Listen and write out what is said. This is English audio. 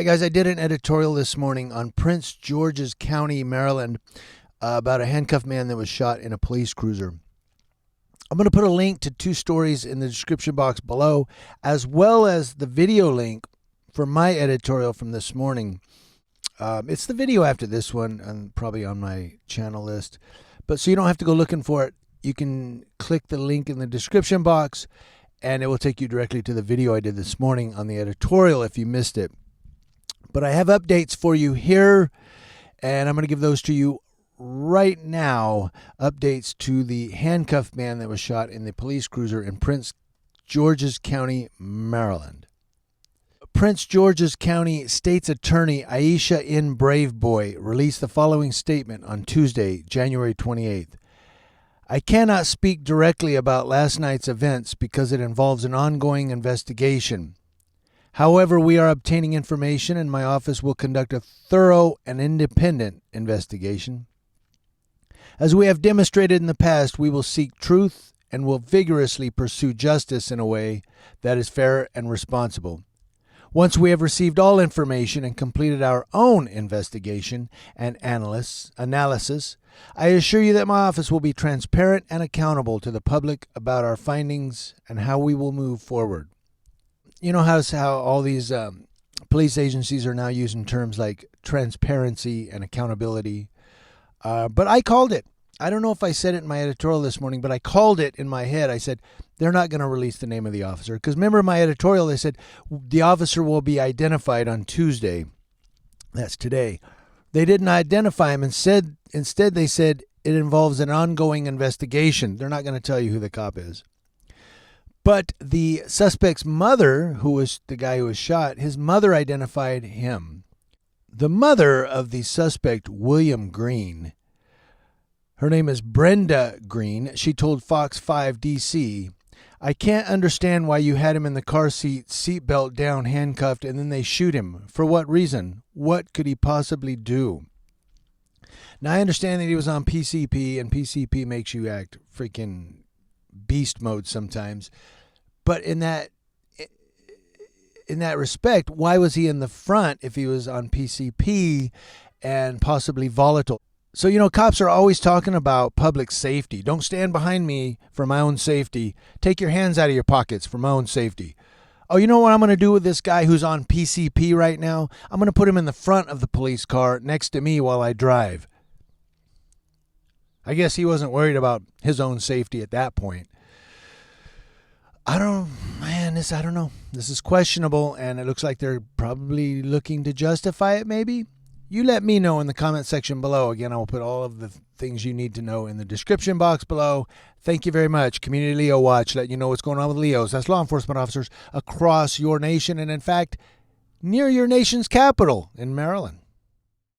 right, guys, I did an editorial this morning on Prince George's County, Maryland, about a handcuffed man that was shot in a police cruiser. I'm going to put a link to two stories in the description box below, as well as the video link for my editorial from this morning. It's the video after this one, and probably on my channel list. But so you don't have to go looking for it. You can click the link in the description box, and it will take you directly to the video I did this morning on the editorial if you missed it. But I have updates for you here, and I'm going to give those to you right now. Updates to the handcuffed man that was shot in the police cruiser in Prince George's County, Maryland. Prince George's County State's Attorney Aisha N. Braveboy released the following statement on Tuesday, January 28th. I cannot speak directly about last night's events because it involves an ongoing investigation. However, we are obtaining information and my office will conduct a thorough and independent investigation. As we have demonstrated in the past, we will seek truth and will vigorously pursue justice in a way that is fair and responsible. Once we have received all information and completed our own investigation and analysis, I assure you that my office will be transparent and accountable to the public about our findings and how we will move forward. You know how all these police agencies are now using terms like transparency and accountability. But I called it. I don't know if I said it in my editorial this morning, but I called it in my head. I said, they're not going to release the name of the officer. Because remember in my editorial, they said the officer will be identified on Tuesday. That's today. They didn't identify him. Instead, they said it involves an ongoing investigation. They're not going to tell you who the cop is. But the suspect's mother, who was the guy who was shot, his mother identified him. The mother of the suspect, William Green, her name is Brenda Green. She told Fox 5 DC, I can't understand why you had him in the car seat, seatbelt down, handcuffed, and then they shoot him. For what reason? What could he possibly do? Now, I understand that he was on PCP, and PCP makes you act freaking beast mode sometimes. But in that respect, why was he in the front if he was on PCP and possibly volatile? So, you know, cops are always talking about public safety. Don't stand behind me for my own safety. Take your hands out of your pockets for my own safety. Oh, you know what I'm going to do with this guy who's on PCP right now? I'm going to put him in the front of the police car next to me while I drive. I guess he wasn't worried about his own safety at that point. I don't know. This is questionable, and it looks like they're probably looking to justify it, maybe. You let me know in the comment section below. Again, I will put all of the things you need to know in the description box below. Thank you very much. Community Leo Watch, letting you know what's going on with Leos. That's law enforcement officers across your nation, and in fact, near your nation's capital in Maryland.